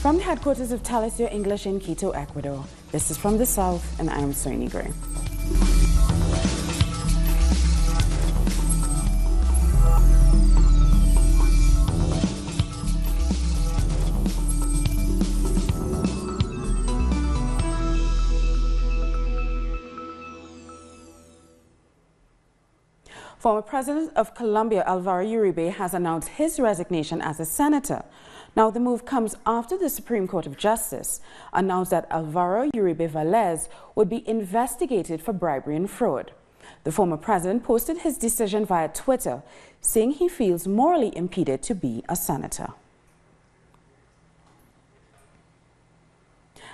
From the headquarters of Telesur English in Quito, Ecuador, this is From the South, and I am Soini Gray. Former President of Colombia, Álvaro Uribe, has announced his resignation as a senator. Now, the move comes after the Supreme Court of Justice announced that Álvaro Uribe Vélez would be investigated for bribery and fraud. The former president posted his decision via Twitter, saying he feels morally impeded to be a senator.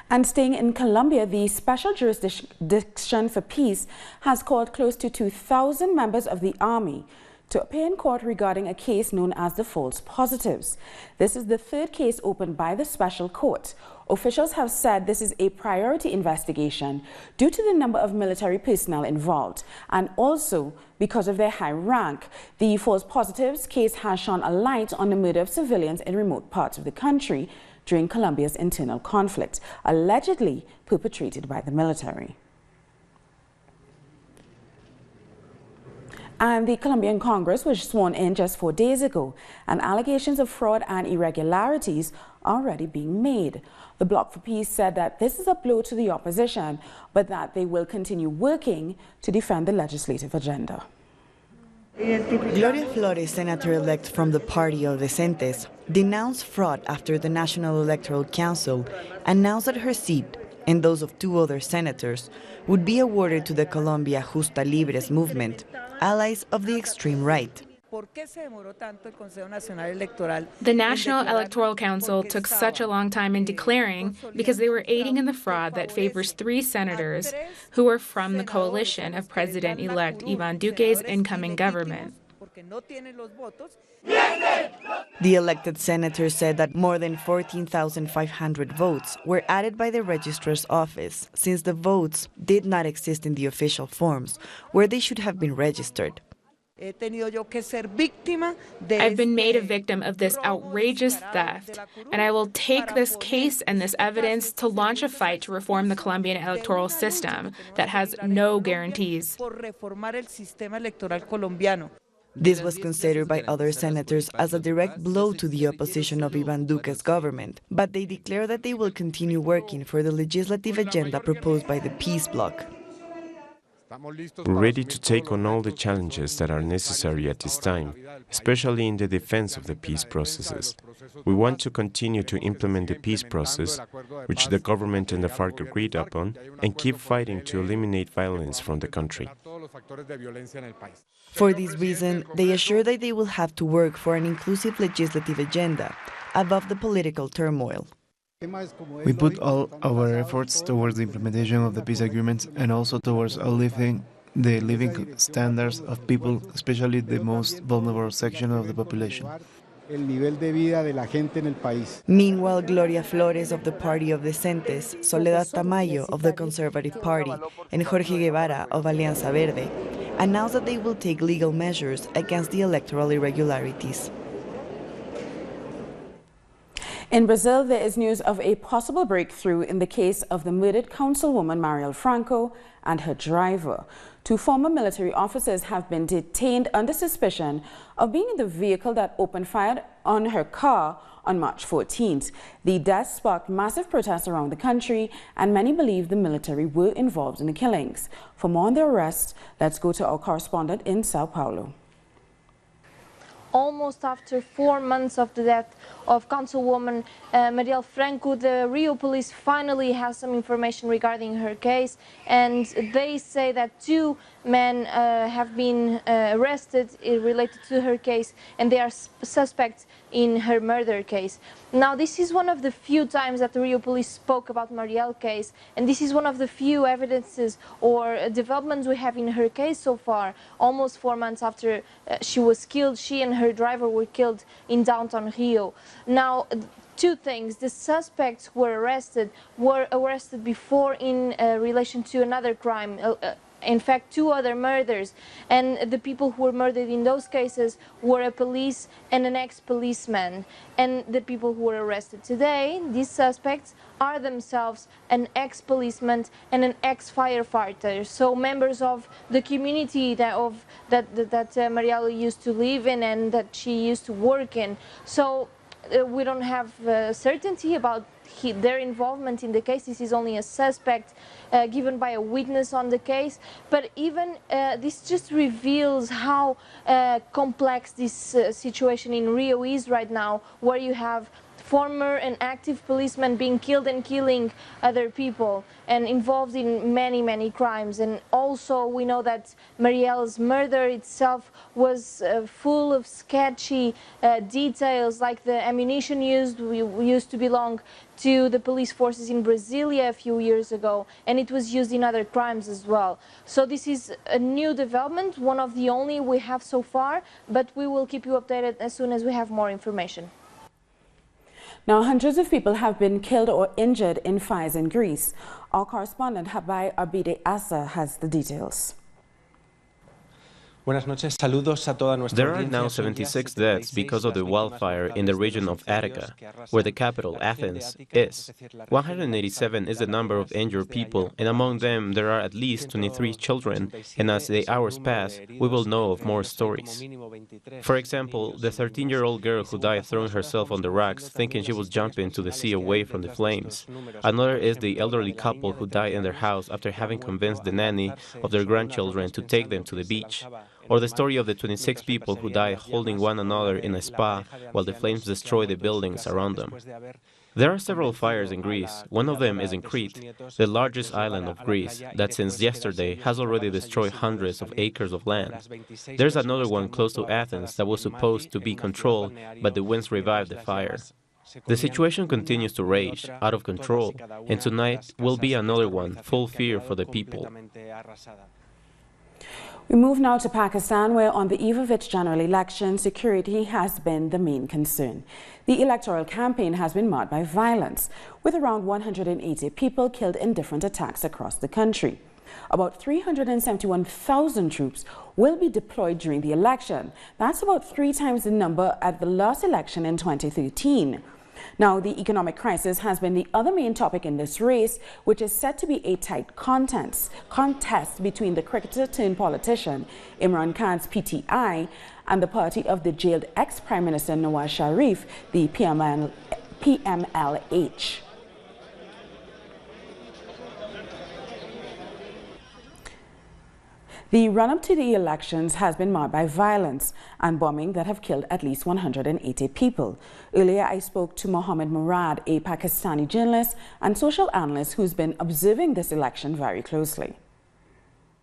And staying in Colombia, the Special Jurisdiction for Peace has called close to 2,000 members of the army to appear in court regarding a case known as the false positives. This is the third case opened by the special court. Officials have said this is a priority investigation due to the number of military personnel involved and also because of their high rank. The false positives case has shone a light on the murder of civilians in remote parts of the country during Colombia's internal conflict, allegedly perpetrated by the military. And the Colombian Congress was sworn in just 4 days ago, and allegations of fraud and irregularities are already being made. The Bloc for Peace said that this is a blow to the opposition, but that they will continue working to defend the legislative agenda. Gloria Flores, senator-elect from the party of Decentes, denounced fraud after the National Electoral Council announced that her seat and those of 2 other senators would be awarded to the Colombia Justa Libres movement, allies of the extreme right. The National Electoral Council took such a long time in declaring because they were aiding in the fraud that favors 3 senators who were from the coalition of President-elect Iván Duque's incoming government. The elected senator said that more than 14,500 votes were added by the registrar's office since the votes did not exist in the official forms where they should have been registered. I've been made a victim of this outrageous theft, and I will take this case and this evidence to launch a fight to reform the Colombian electoral system that has no guarantees. This was considered by other senators as a direct blow to the opposition of Iván Duque's government, but they declare that they will continue working for the legislative agenda proposed by the Peace Bloc. We're ready to take on all the challenges that are necessary at this time, especially in the defense of the peace processes. We want to continue to implement the peace process, which the government and the FARC agreed upon, and keep fighting to eliminate violence from the country. For this reason, they assure that they will have to work for an inclusive legislative agenda above the political turmoil. We put all our efforts towards the implementation of the peace agreements and also towards uplifting the living standards of people, especially the most vulnerable section of the population. Meanwhile, Gloria Flores of the party of Decentes, Soledad Tamayo of the Conservative Party, and Jorge Guevara of Alianza Verde announced that they will take legal measures against the electoral irregularities. In Brazil, there is news of a possible breakthrough in the case of the murdered councilwoman Marielle Franco and her driver. 2 former military officers have been detained under suspicion of being in the vehicle that opened fire on her car on March 14th. The death sparked massive protests around the country, and many believe the military were involved in the killings. For more on the arrest, let's go to our correspondent in Sao Paulo. Almost after 4 months of the death of Councilwoman Marielle Franco, the Rio police finally has some information regarding her case, and they say that 2 men have been arrested related to her case, and they are suspects in her murder case. Now, this is one of the few times that the Rio police spoke about Marielle's case, and this is one of the few evidences or developments we have in her case so far. Almost 4 months after she was killed, she and her driver were killed in downtown Rio. Now, 2 things. The suspects were arrested before in relation to another crime, in fact 2 other murders, and the people who were murdered in those cases were a police and an ex-policeman. And the people who were arrested today, these suspects, are themselves an ex-policeman and an ex-firefighter, so members of the community that Marielle used to live in and that she used to work in. So we don't have certainty about their involvement in the case. This is only a suspect given by a witness on the case, but even this just reveals how complex this situation in Rio is right now, where you have former and active policemen being killed and killing other people and involved in many, many crimes. And also we know that Marielle's murder itself was full of sketchy details, like the ammunition used to belong to the police forces in Brasilia a few years ago, and it was used in other crimes as well. So this is a new development, one of the only we have so far, but we will keep you updated as soon as we have more information. Now, hundreds of people have been killed or injured in fires in Greece. Our correspondent, Habai Abide Asa, has the details. There are now 76 deaths because of the wildfire in the region of Attica, where the capital, Athens, is. 187 is the number of injured people, and among them there are at least 23 children, and as the hours pass, we will know of more stories. For example, the 13-year-old girl who died throwing herself on the rocks thinking she was jumping into the sea away from the flames. Another is the elderly couple who died in their house after having convinced the nanny of their grandchildren to take them to the beach. Or the story of the 26 people who died holding one another in a spa while the flames destroy the buildings around them. There are several fires in Greece. One of them is in Crete, the largest island of Greece, that since yesterday has already destroyed hundreds of acres of land. There's another one close to Athens that was supposed to be controlled, but the winds revived the fire. The situation continues to rage, out of control, and tonight will be another one, full fear for the people. We move now to Pakistan, where on the eve of its general election, security has been the main concern. The electoral campaign has been marked by violence, with around 180 people killed in different attacks across the country. About 371,000 troops will be deployed during the election. That's about 3 times the number at the last election in 2013. Now, the economic crisis has been the other main topic in this race, which is set to be a tight contest between the cricketer-turned-politician Imran Khan's PTI and the party of the jailed ex-Prime Minister Nawaz Sharif, the PMLH. The run-up to the elections has been marked by violence and bombing that have killed at least 180 people. Earlier, I spoke to Mohammed Murad, a Pakistani journalist and social analyst who's been observing this election very closely.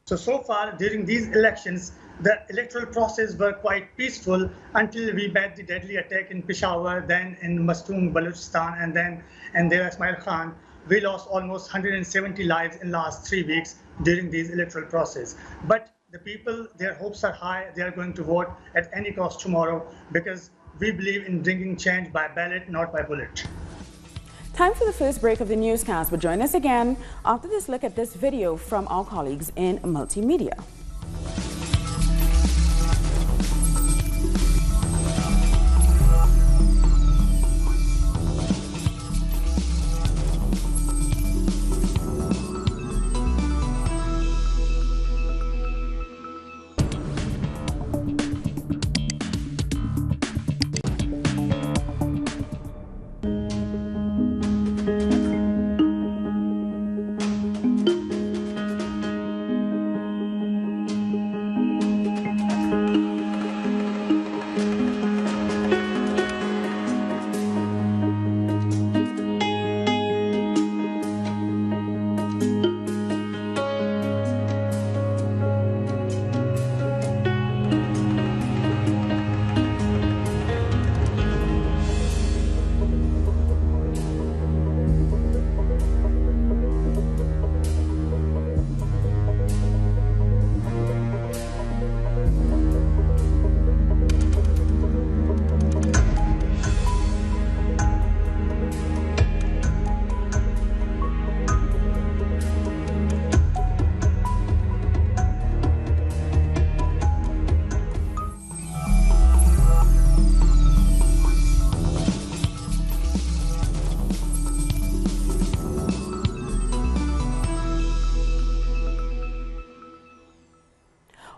So far, during these elections, the electoral process were quite peaceful until we met the deadly attack in Peshawar, then in Mastoon, Balochistan, and then in there Ismail Khan. We lost almost 170 lives in the last 3 weeks during these electoral process. But the people, their hopes are high. They are going to vote at any cost tomorrow because we believe in bringing change by ballot, not by bullet. Time for the first break of the newscast, but join us again after this look at this video from our colleagues in multimedia.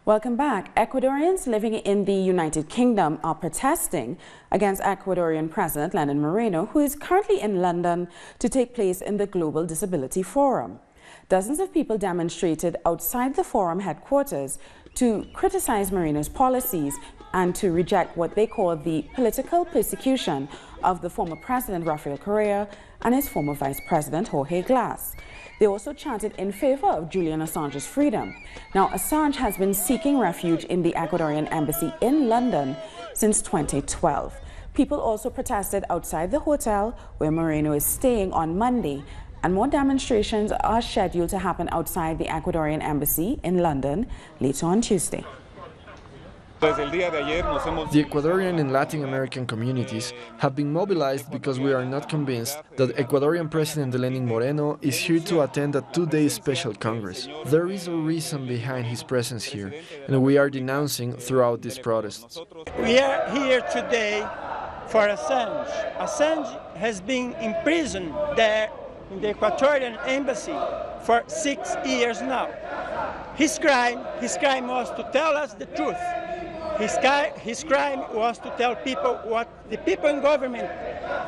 Welcome back. Ecuadorians living in the United Kingdom are protesting against Ecuadorian President Lenin Moreno, who is currently in London to take place in the Global Disability Forum. Dozens of people demonstrated outside the forum headquarters to criticize Moreno's policies and to reject what they call the political persecution of the former president Rafael Correa and his former vice president Jorge Glass. They also chanted in favor of Julian Assange's freedom. Now, Assange has been seeking refuge in the Ecuadorian embassy in London since 2012. People also protested outside the hotel where Moreno is staying on Monday, and more demonstrations are scheduled to happen outside the Ecuadorian embassy in London later on Tuesday. The Ecuadorian and Latin American communities have been mobilized because we are not convinced that Ecuadorian President Lenin Moreno is here to attend a two-day special Congress. There is a reason behind his presence here, and we are denouncing throughout these protests. We are here today for Assange. Assange has been imprisoned there in the Ecuadorian embassy for 6 years now. His crime was to tell us the truth. His crime was to tell people what the people in government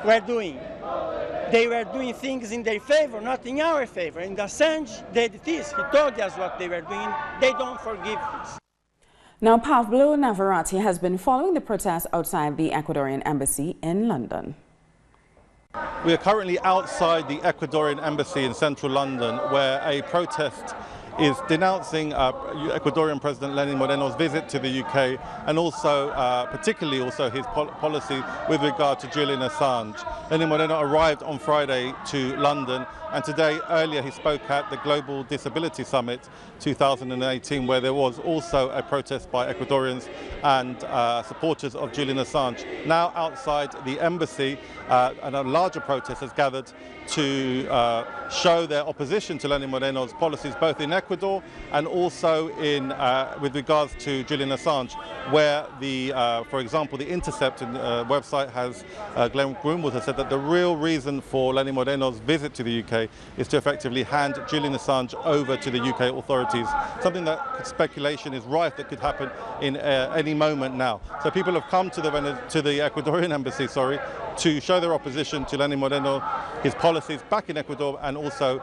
were doing. They were doing things in their favor, not in our favor. And Assange did this. He told us what they were doing. They don't forgive this. Now, Pablo Navarrete has been following the protests outside the Ecuadorian embassy in London. We are currently outside the Ecuadorian embassy in central London, where a protest is denouncing Ecuadorian President Lenin Moreno's visit to the UK and also, particularly also his policy with regard to Julian Assange. Lenin Moreno arrived on Friday to London, and today, earlier, he spoke at the Global Disability Summit 2018, where there was also a protest by Ecuadorians and supporters of Julian Assange. Now outside the embassy, and a larger protest has gathered to show their opposition to Lenin Moreno's policies, both in Ecuador and also in with regards to Julian Assange, where for example, the Intercept website has Glenn Greenwald has said that the real reason for Lenin Moreno's visit to the UK is to effectively hand Julian Assange over to the UK authorities, something that speculation is rife that could happen in any moment now. So people have come to the Ecuadorian embassy, to show their opposition to Lenin Moreno, his policies back in Ecuador, and also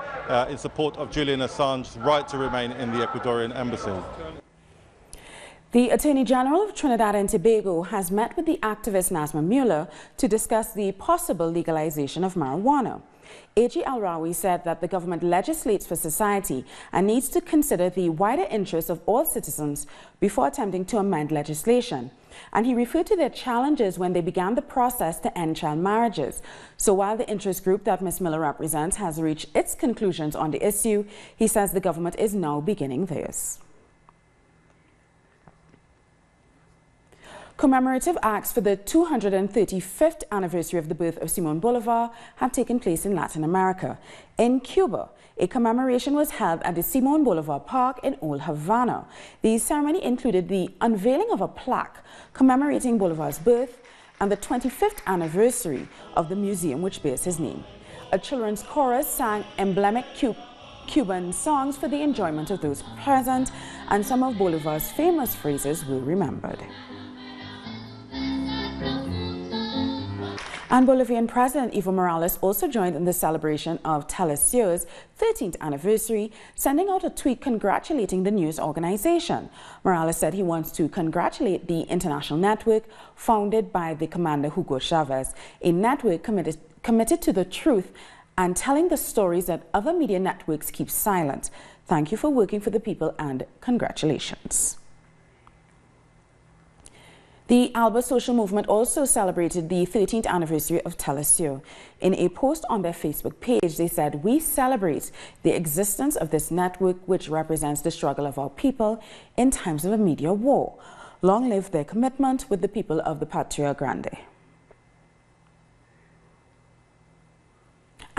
in support of Julian Assange's right to remain in the Ecuadorian embassy. The Attorney General of Trinidad and Tobago has met with the activist Nazma Mueller to discuss the possible legalization of marijuana. AG Al-Rawi said that the government legislates for society and needs to consider the wider interests of all citizens before attempting to amend legislation. And he referred to their challenges when they began the process to end child marriages. So while the interest group that Ms. Miller represents has reached its conclusions on the issue, he says the government is now beginning theirs. Commemorative acts for the 235th anniversary of the birth of Simón Bolívar have taken place in Latin America. In Cuba, a commemoration was held at the Simón Bolívar Park in Old Havana. The ceremony included the unveiling of a plaque commemorating Bolívar's birth and the 25th anniversary of the museum which bears his name. A children's chorus sang emblematic Cuban songs for the enjoyment of those present, and some of Bolívar's famous phrases were remembered. And Bolivian President Evo Morales also joined in the celebration of Telesur's 13th anniversary, sending out a tweet congratulating the news organization. Morales said he wants to congratulate the international network founded by the commander Hugo Chavez, a network committed to the truth and telling the stories that other media networks keep silent. Thank you for working for the people, and congratulations. The Alba social movement also celebrated the 13th anniversary of Telesur. In a post on their Facebook page, they said, "We celebrate the existence of this network which represents the struggle of our people in times of a media war. Long live their commitment with the people of the Patria Grande."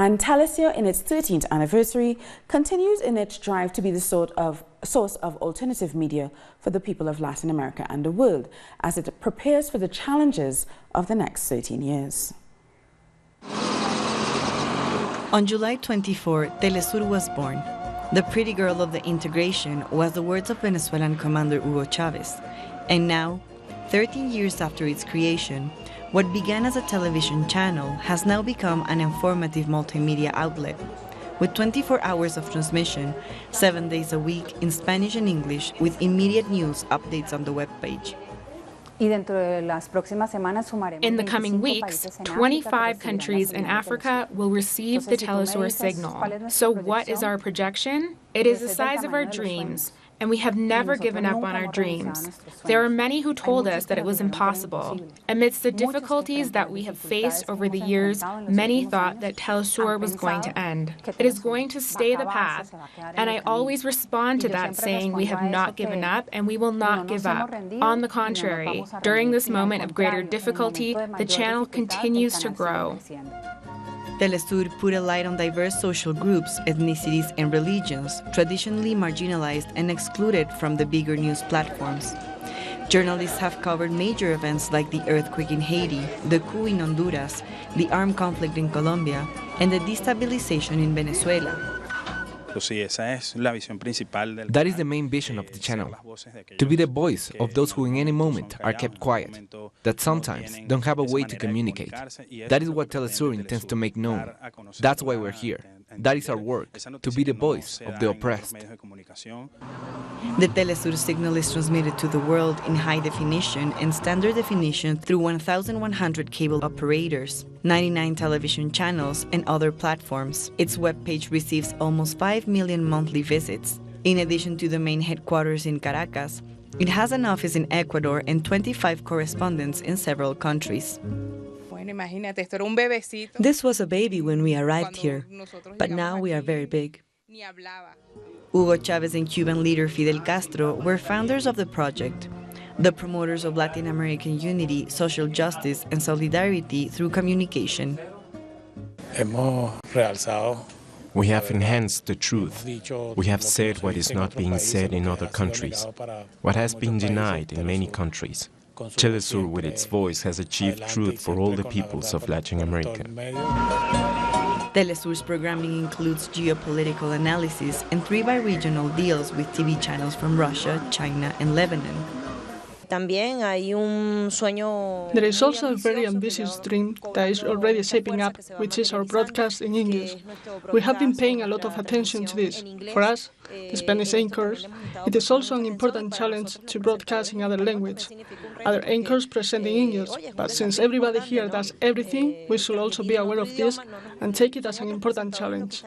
And Telesur, in its 13th anniversary, continues in its drive to be the source of alternative media for the people of Latin America and the world, as it prepares for the challenges of the next 13 years. On July 24, Telesur was born. The pretty girl of the integration was the words of Venezuelan commander Hugo Chavez. And now, 13 years after its creation, what began as a television channel has now become an informative multimedia outlet, with 24 hours of transmission, 7 days a week in Spanish and English, with immediate news updates on the webpage. In the coming weeks, 25 countries in Africa will receive the Telesur signal. So what is our projection? It is the size of our dreams, and we have never given up on our dreams. There are many who told us that it was impossible. Amidst the difficulties that we have faced over the years, many thought that Telesur was going to end. It is going to stay the path, and I always respond to that saying we have not given up and we will not give up. On the contrary, during this moment of greater difficulty, the channel continues to grow. Telesur put a light on diverse social groups, ethnicities, and religions traditionally marginalized and excluded from the bigger news platforms. Journalists have covered major events like the earthquake in Haiti, the coup in Honduras, the armed conflict in Colombia, and the destabilization in Venezuela. That is the main vision of the channel, to be the voice of those who in any moment are kept quiet, that sometimes don't have a way to communicate. That is what Telesur intends to make known. That's why we're here. That is our work, to be the voice of the oppressed. The Telesur signal is transmitted to the world in high definition and standard definition through 1,100 cable operators, 99 television channels, and other platforms. Its webpage receives almost 5 million monthly visits. In addition to the main headquarters in Caracas, it has an office in Ecuador and 25 correspondents in several countries. This was a baby when we arrived here, but now we are very big. Hugo Chavez and Cuban leader Fidel Castro were founders of the project, the promoters of Latin American unity, social justice, and solidarity through communication. We have enhanced the truth. We have said what is not being said in other countries, what has been denied in many countries. Telesur, with its voice, has achieved truth for all the peoples of Latin America. Telesur's programming includes geopolitical analysis and 3 bi-regional deals with TV channels from Russia, China, and Lebanon. There is also a very ambitious dream that is already shaping up, which is our broadcast in English. We have been paying a lot of attention to this. For us, the Spanish anchors, it is also an important challenge to broadcast in other language. Other anchors present in English, but since everybody here does everything, we should also be aware of this and take it as an important challenge.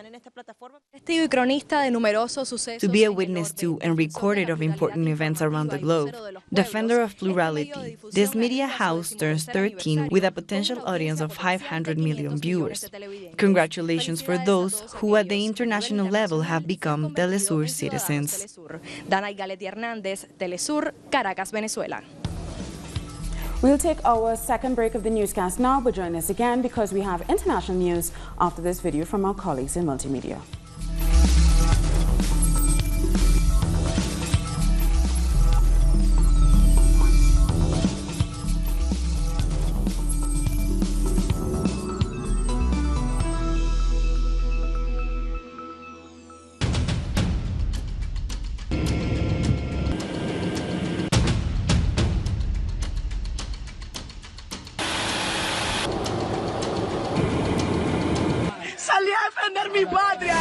To be a witness to and recorder of important events around the globe, defender of plurality, this media house turns 13 with a potential audience of 500 million viewers. Congratulations for those who at the international level have become Telesur citizens. Telesur, Caracas, Venezuela. We'll take our second break of the newscast now, but join us again because we have international news after this video from our colleagues in multimedia. ¡Salí a defender mi patria!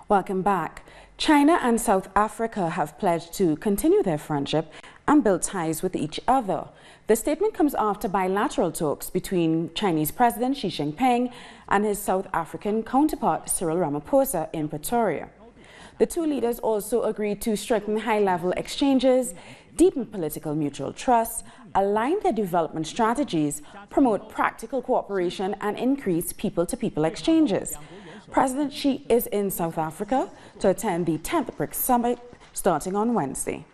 Welcome back. China and South Africa have pledged to continue their friendship and build ties with each other. The statement comes after bilateral talks between Chinese President Xi Jinping and his South African counterpart Cyril Ramaphosa in Pretoria. The two leaders also agreed to strengthen high-level exchanges, deepen political mutual trust, align their development strategies, promote practical cooperation, and increase people-to-people exchanges. President Xi is in South Africa to attend the 10th BRICS Summit starting on Wednesday.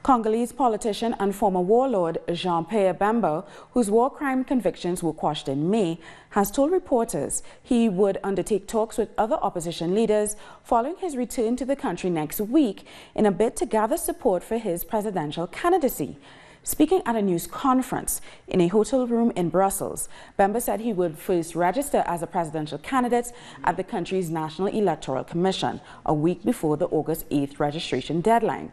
Congolese politician and former warlord Jean-Pierre Bemba, whose war crime convictions were quashed in May, has told reporters he would undertake talks with other opposition leaders following his return to the country next week in a bid to gather support for his presidential candidacy. Speaking at a news conference in a hotel room in Brussels, Bemba said he would first register as a presidential candidate at the country's National Electoral Commission a week before the August 8th registration deadline.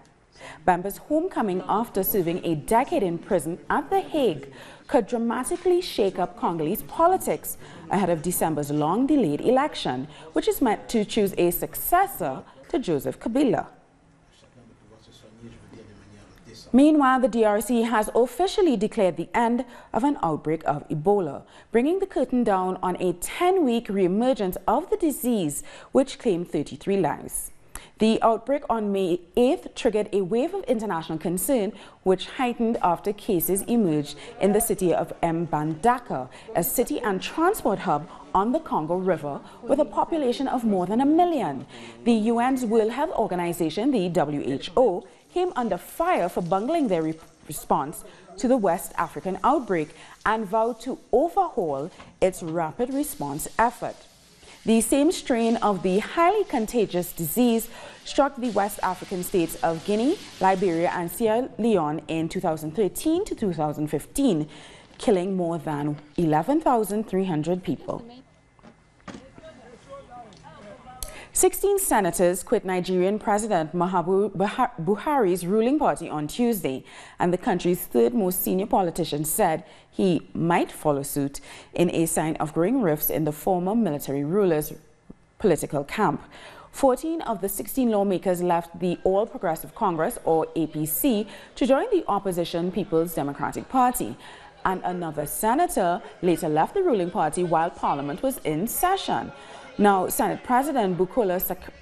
Bemba's homecoming after serving a decade in prison at The Hague could dramatically shake up Congolese politics ahead of December's long-delayed election, which is meant to choose a successor to Joseph Kabila. Meanwhile, the DRC has officially declared the end of an outbreak of Ebola, bringing the curtain down on a 10-week reemergence of the disease, which claimed 33 lives. The outbreak on May 8th triggered a wave of international concern, which heightened after cases emerged in the city of Mbandaka, a city and transport hub on the Congo River with a population of more than 1 million. The UN's World Health Organization, the WHO, came under fire for bungling their response to the West African outbreak and vowed to overhaul its rapid response effort. The same strain of the highly contagious disease struck the West African states of Guinea, Liberia, and Sierra Leone in 2013 to 2015, killing more than 11,300 people. 16 senators quit Nigerian President Muhammadu Buhari's ruling party on Tuesday, and the country's third most senior politician said he might follow suit in a sign of growing rifts in the former military ruler's political camp. 14 of the 16 lawmakers left the All Progressive Congress, or APC, to join the opposition People's Democratic Party, and another senator later left the ruling party while Parliament was in session. Now, Senate President Bukola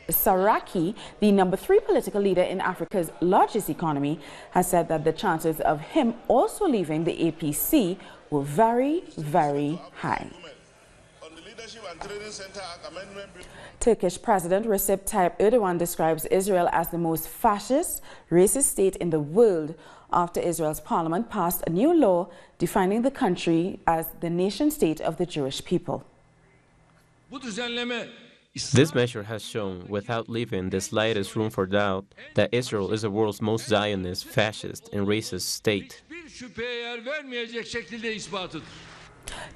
Saraki, the number 3 political leader in Africa's largest economy, has said that the chances of him also leaving the APC were very, very high. Turkish President Recep Tayyip Erdogan describes Israel as the most fascist, racist state in the world after Israel's parliament passed a new law defining the country as the nation-state of the Jewish people. This measure has shown, without leaving the slightest room for doubt, that Israel is the world's most Zionist, fascist, and racist state.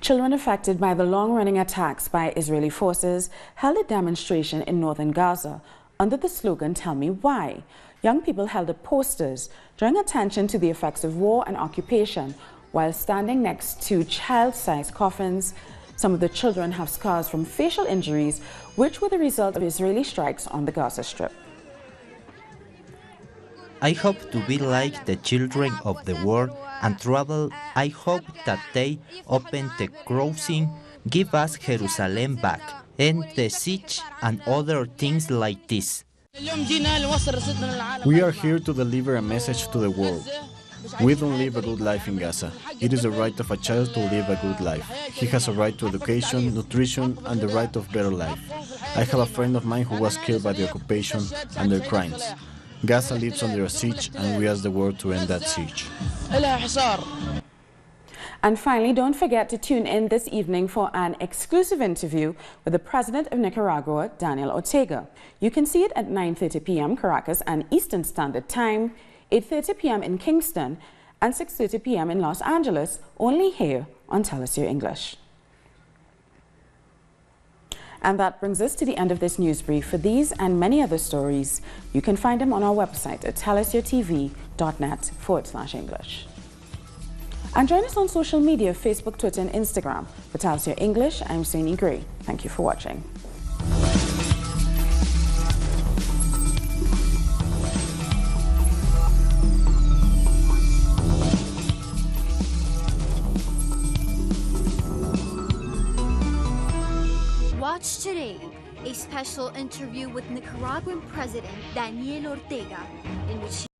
Children affected by the long-running attacks by Israeli forces held a demonstration in northern Gaza under the slogan, "Tell me why." Young people held up posters, drawing attention to the effects of war and occupation, while standing next to child-sized coffins. Some of the children have scars from facial injuries, which were the result of Israeli strikes on the Gaza Strip. I hope to be like the children of the world and travel. I hope that they open the crossing, give us Jerusalem back, end the siege and other things like this. We are here to deliver a message to the world. We don't live a good life in Gaza. It is the right of a child to live a good life. He has a right to education, nutrition, and the right of better life. I have a friend of mine who was killed by the occupation and their crimes. Gaza lives under a siege, and we ask the world to end that siege. And finally, don't forget to tune in this evening for an exclusive interview with the President of Nicaragua, Daniel Ortega. You can see it at 9:30 p.m. Caracas and Eastern Standard Time, 8:30 p.m. in Kingston, and 6:30 p.m. in Los Angeles, only here on Tell Us Your English. And that brings us to the end of this news brief. For these and many other stories, you can find them on our website at tellusyourtv.net/English. And join us on social media, Facebook, Twitter, and Instagram. For Talsia English, I'm Saini Gray. Thank you for watching. Watch today a special interview with Nicaraguan President Daniel Ortega, in which